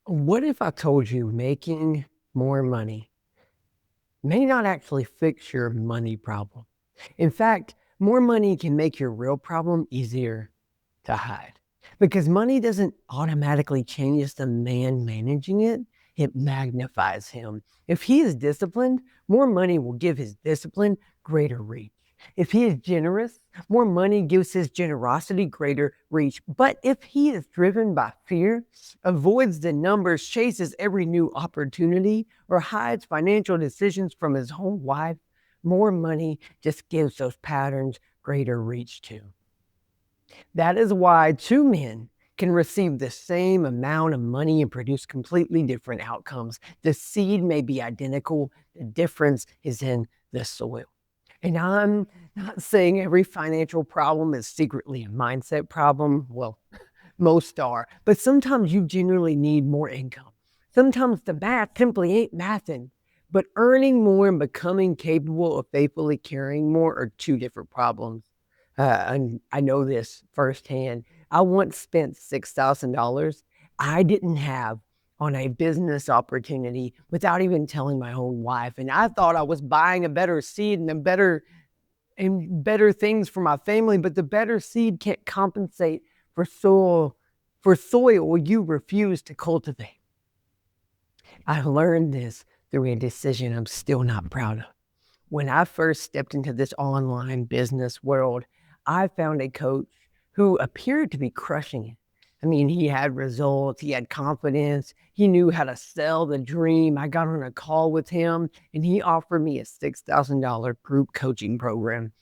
What if I told you making more money may not actually fix your money problem? In fact, more money can make your real problem easier to hide because money doesn't automatically change the man managing it, it magnifies him. If he is disciplined, more money will give his discipline greater reach. If he is generous, more money gives his generosity greater reach. But if he is driven by fear, avoids the numbers, chases every new opportunity, or hides financial decisions from his own wife, more money just gives those patterns greater reach too. That is why two men can receive the same amount of money and produce completely different outcomes. The seed may be identical, the difference is in the soil. And I'm not saying every financial problem is secretly a mindset problem. Well, most are. But sometimes you generally need more income. Sometimes the math simply ain't mathing. But earning more and becoming capable of faithfully carrying more are two different problems. And I know this firsthand. I once spent $6,000 I didn't have on a business opportunity without even telling my own wife. And I thought I was buying a better seed and better things for my family, but the better seed can't compensate for soil you refuse to cultivate. I learned this through a decision I'm still not proud of. When I first stepped into this online business world, I found a coach who appeared to be crushing it. I mean, he had results, he had confidence, he knew how to sell the dream. I got on a call with him and he offered me a $6,000 group coaching program.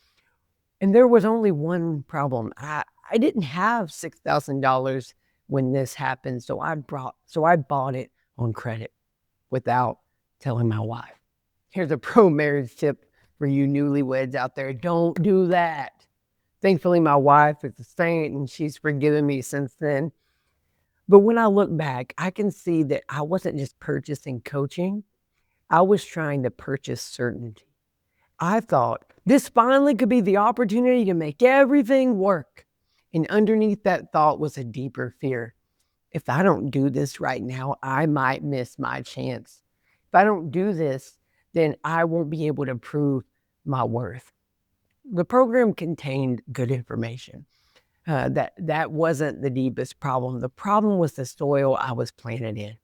And there was only one problem. I didn't have $6,000 when this happened, so I bought it on credit without telling my wife. Here's a pro marriage tip for you newlyweds out there. Don't do that. Thankfully, my wife is a saint and she's forgiven me since then. But when I look back, I can see that I wasn't just purchasing coaching. I was trying to purchase certainty. I thought this finally could be the opportunity to make everything work. And underneath that thought was a deeper fear. If I don't do this right now, I might miss my chance. If I don't do this, then I won't be able to prove my worth. The program contained good information. That wasn't the deepest problem. The problem was the soil I was planted in.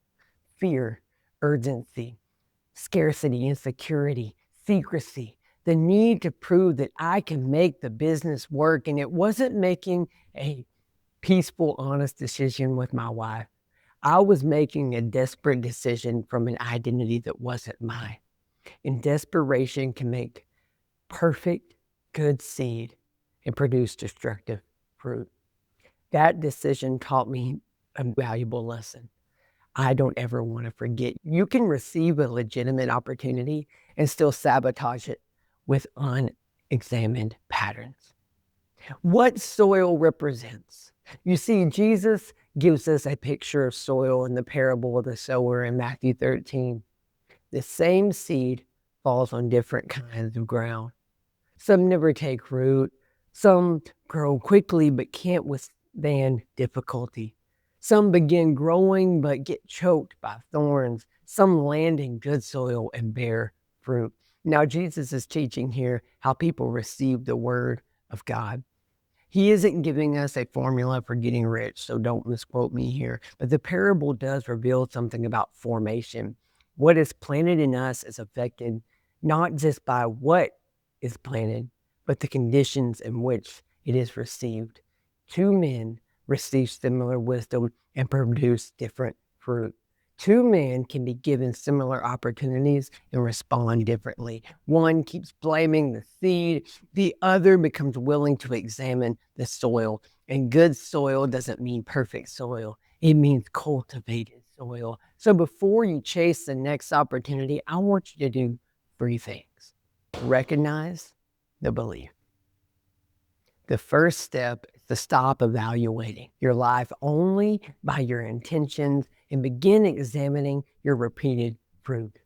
Fear, urgency, scarcity, insecurity, secrecy, the need to prove that I can make the business work. And it wasn't making a peaceful, honest decision with my wife. I was making a desperate decision from an identity that wasn't mine. And desperation can make perfect, good seed and produce destructive fruit. That decision taught me a valuable lesson I don't ever want to forget. You can receive a legitimate opportunity and still sabotage it with unexamined patterns. What soil represents? You see, Jesus gives us a picture of soil in the parable of the sower in Matthew 13. The same seed falls on different kinds of ground. Some never take root. Some grow quickly but can't withstand difficulty. Some begin growing but get choked by thorns. Some land in good soil and bear fruit. Now, Jesus is teaching here how people receive the word of God. He isn't giving us a formula for getting rich, so don't misquote me here. But the parable does reveal something about formation. What is planted in us is affected not just by what is planted, but the conditions in which it is received. Two men receive similar wisdom and produce different fruit. Two men can be given similar opportunities and respond differently. One keeps blaming the seed. The other becomes willing to examine the soil. And good soil doesn't mean perfect soil. It means cultivated soil. So before you chase the next opportunity, I want you to do three things. Recognize the belief. The first step is to stop evaluating your life only by your intentions and begin examining your repeated fruit.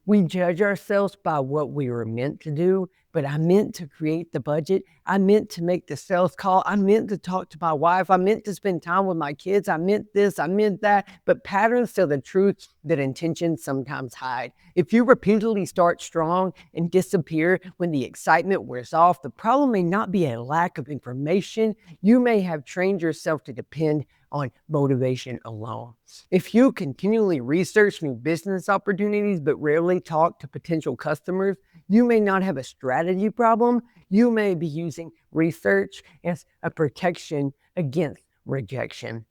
We judge ourselves by what we were meant to do, but I meant to create the budget. I meant to make the sales call. I meant to talk to my wife. I meant to spend time with my kids. I meant this, I meant that. But patterns tell the truth that intentions sometimes hide. If you repeatedly start strong and disappear when the excitement wears off, the problem may not be a lack of information. You may have trained yourself to depend on motivation alone. If you continually research new business opportunities but rarely talk to potential customers, you may not have a strategy problem. You may be using research as a protection against rejection.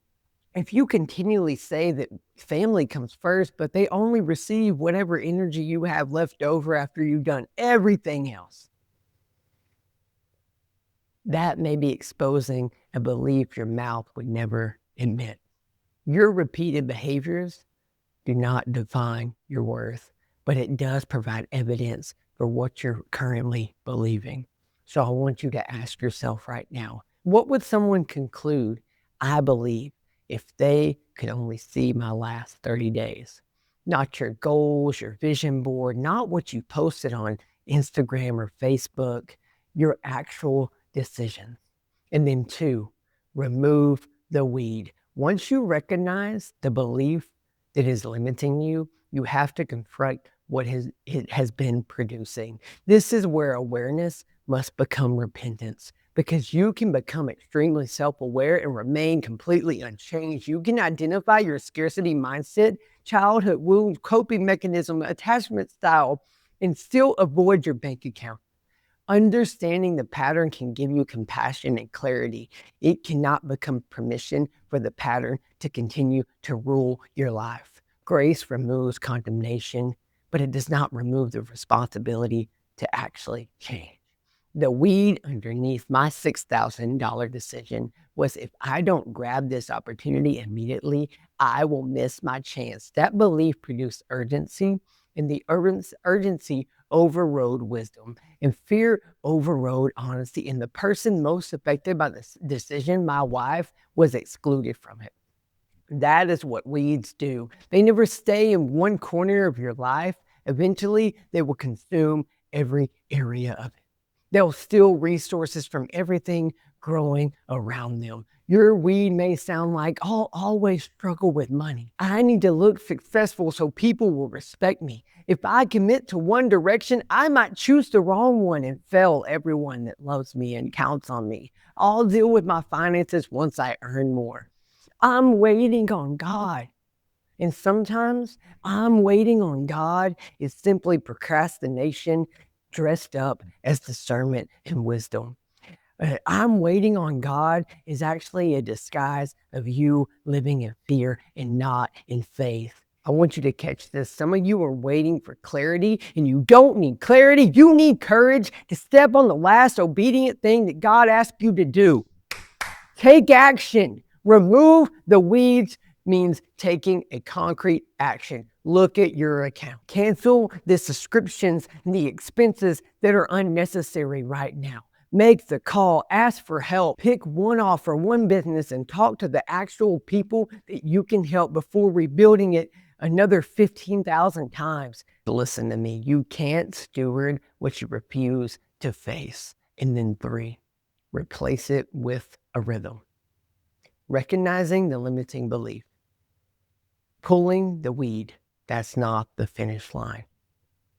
If you continually say that family comes first, but they only receive whatever energy you have left over after you've done everything else, that may be exposing a belief your mouth would never admit. Your repeated behaviors do not define your worth, but it does provide evidence for what you're currently believing. So I want you to ask yourself right now, what would someone conclude I believe if they could only see my last 30 days? Not your goals, your vision board, not what you posted on Instagram or Facebook, your actual decisions. And then 2, remove the weed. Once you recognize the belief that is limiting you, you have to confront what it has been producing. This is where awareness must become repentance, because you can become extremely self-aware and remain completely unchanged. You can identify your scarcity mindset, childhood wound, coping mechanism, attachment style, and still avoid your bank account. Understanding the pattern can give you compassion and clarity. It cannot become permission for the pattern to continue to rule your life. Grace removes condemnation, but it does not remove the responsibility to actually change. The weed underneath my $6,000 decision was, if I don't grab this opportunity immediately, I will miss my chance. That belief produced urgency, and the urgency overrode wisdom, and fear overrode honesty. And the person most affected by this decision, my wife, was excluded from it. That is what weeds do. They never stay in one corner of your life. Eventually, they will consume every area of it. They'll steal resources from everything growing around them. Your weed may sound like, I'll always struggle with money. I need to look successful so people will respect me. If I commit to one direction, I might choose the wrong one and fail everyone that loves me and counts on me. I'll deal with my finances once I earn more. I'm waiting on God. And sometimes I'm waiting on God is simply procrastination dressed up as discernment and wisdom. I'm waiting on God is actually a disguise of you living in fear and not in faith. I want you to catch this. Some of you are waiting for clarity, and you don't need clarity. You need courage to step on the last obedient thing that God asked you to do. Take action. Remove the weeds means taking a concrete action. Look at your account. Cancel the subscriptions and the expenses that are unnecessary right now. Make the call, ask for help, pick one offer, one business, and talk to the actual people that you can help before rebuilding it another 15,000 times. Listen to me, you can't steward what you refuse to face. And then 3, replace it with a rhythm. Recognizing the limiting belief. Pulling the weed, that's not the finish line.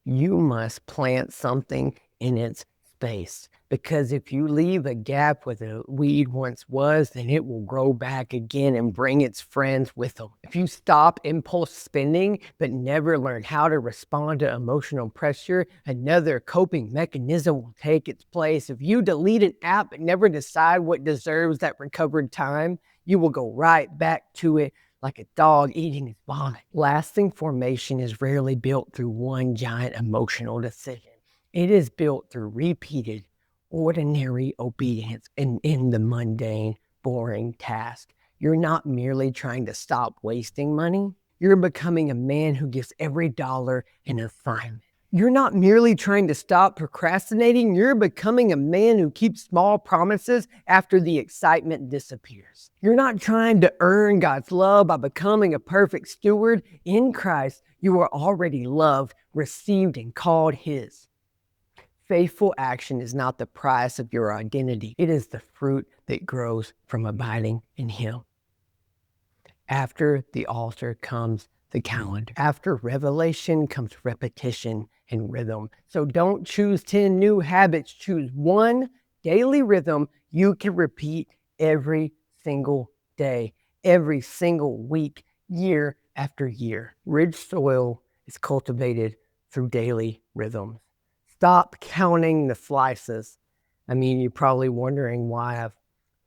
You must plant something in its space, because if you leave a gap where the weed once was, then it will grow back again and bring its friends with them. If you stop impulse spending but never learn how to respond to emotional pressure, another coping mechanism will take its place. If you delete an app but never decide what deserves that recovered time, you will go right back to it like a dog eating its vomit. Lasting formation is rarely built through one giant emotional decision. It is built through repeated, ordinary obedience in the mundane, boring task. You're not merely trying to stop wasting money. You're becoming a man who gives every dollar an assignment. You're not merely trying to stop procrastinating. You're becoming a man who keeps small promises after the excitement disappears. You're not trying to earn God's love by becoming a perfect steward. In Christ, you are already loved, received, and called His. Faithful action is not the price of your identity. It is the fruit that grows from abiding in Him. After the altar comes the calendar. After revelation comes repetition and rhythm. So don't choose 10 new habits. Choose one daily rhythm you can repeat every single day, every single week, year after year. Rich soil is cultivated through daily rhythms. Stop counting the slices. I mean, you're probably wondering why I've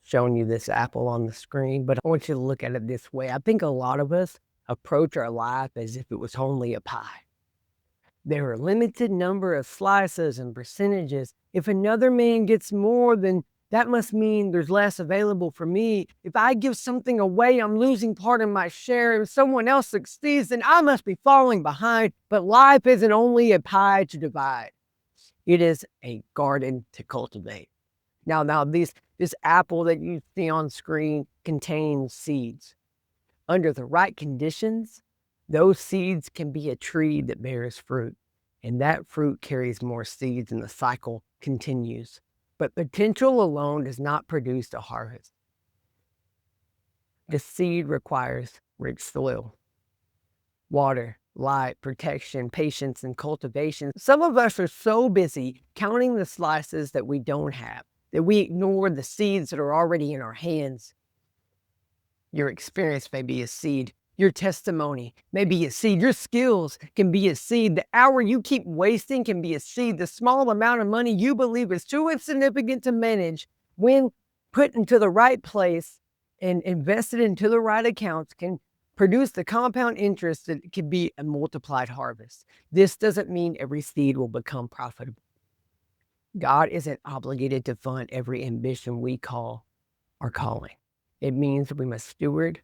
shown you this apple on the screen, but I want you to look at it this way. I think a lot of us approach our life as if it was only a pie. There are a limited number of slices and percentages. If another man gets more, then that must mean there's less available for me. If I give something away, I'm losing part of my share. If someone else succeeds, then I must be falling behind. But life isn't only a pie to divide. It is a garden to cultivate. Now this apple that you see on screen contains seeds. Under the right conditions, those seeds can be a tree that bears fruit, and that fruit carries more seeds and the cycle continues. But potential alone does not produce a harvest. The seed requires rich soil, water, light, protection, patience, and cultivation. Some of us are so busy counting the slices that we don't have, that we ignore the seeds that are already in our hands. Your experience may be a seed. Your testimony may be a seed. Your skills can be a seed. The hour you keep wasting can be a seed. The small amount of money you believe is too insignificant to manage, when put into the right place and invested into the right accounts, can produce the compound interest that can be a multiplied harvest. This doesn't mean every seed will become profitable. God isn't obligated to fund every ambition we call our calling. It means we must steward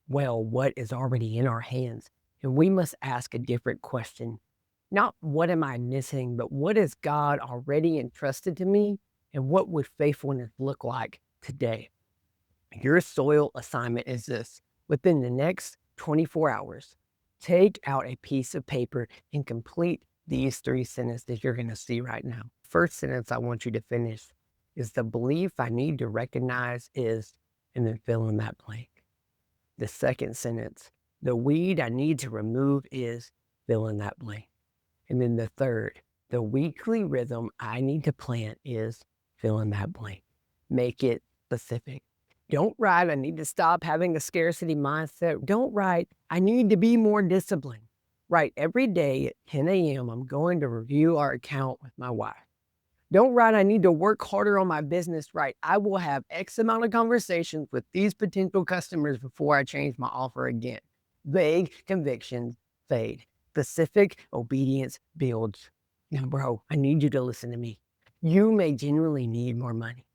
well what is already in our hands. And we must ask a different question. Not what am I missing, but what has God already entrusted to me? And what would faithfulness look like today? Your soil assignment is this. Within the next 24 hours, take out a piece of paper and complete these 3 sentences you're going to see right now. First sentence I want you to finish is: the belief I need to recognize is, and then fill in that blank. The second sentence: the weed I need to remove is, fill in that blank. And then the third: the weekly rhythm I need to plant is, fill in that blank. Make it specific. Don't write, I need to stop having a scarcity mindset. Don't write, I need to be more disciplined. Write, every day at 10 a.m., I'm going to review our account with my wife. Don't write, I need to work harder on my business. Write, I will have X amount of conversations with these potential customers before I change my offer again. Vague convictions fade. Specific obedience builds. Now, bro, I need you to listen to me. You may genuinely need more money.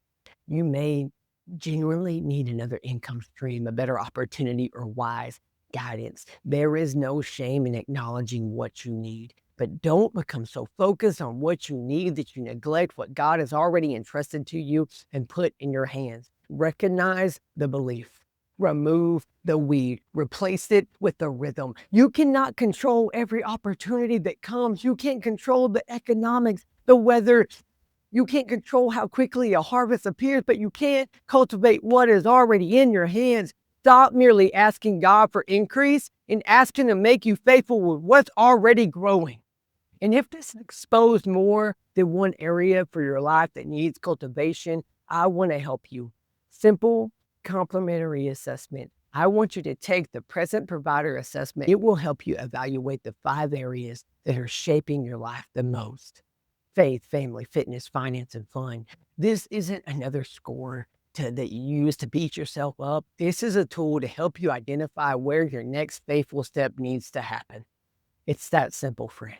You may genuinely need another income stream, a better opportunity, or wise guidance. There is no shame in acknowledging what you need. But don't become so focused on what you need that you neglect what God has already entrusted to you and put in your hands. Recognize the belief. Remove the weed. Replace it with the rhythm. You cannot control every opportunity that comes. You can't control the economics, the weather. You can't control how quickly a harvest appears, but you can cultivate what is already in your hands. Stop merely asking God for increase and ask Him to make you faithful with what's already growing. And if this exposed more than one area for your life that needs cultivation, I want to help you. Simple, complimentary assessment. I want you to take the present provider assessment. It will help you evaluate the 5 areas that are shaping your life the most: faith, family, fitness, finance, and fun. This isn't another score that you use to beat yourself up. This is a tool to help you identify where your next faithful step needs to happen. It's that simple, friend.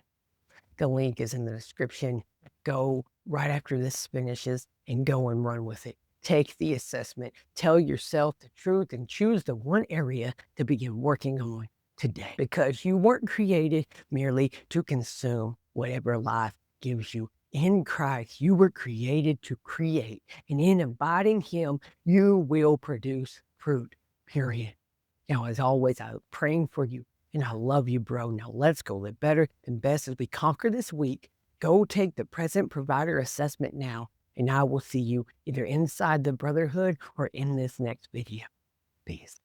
The link is in the description. Go right after this finishes and go and run with it. Take the assessment, tell yourself the truth, and choose the one area to begin working on today. Because you weren't created merely to consume whatever life gives you. In Christ, you were created to create. And in abiding Him, you will produce fruit, period. Now, as always, I'm praying for you. And I love you, bro. Now let's go live better and best as we conquer this week. Go take the present provider assessment now, and I will see you either inside the brotherhood or in this next video. Peace.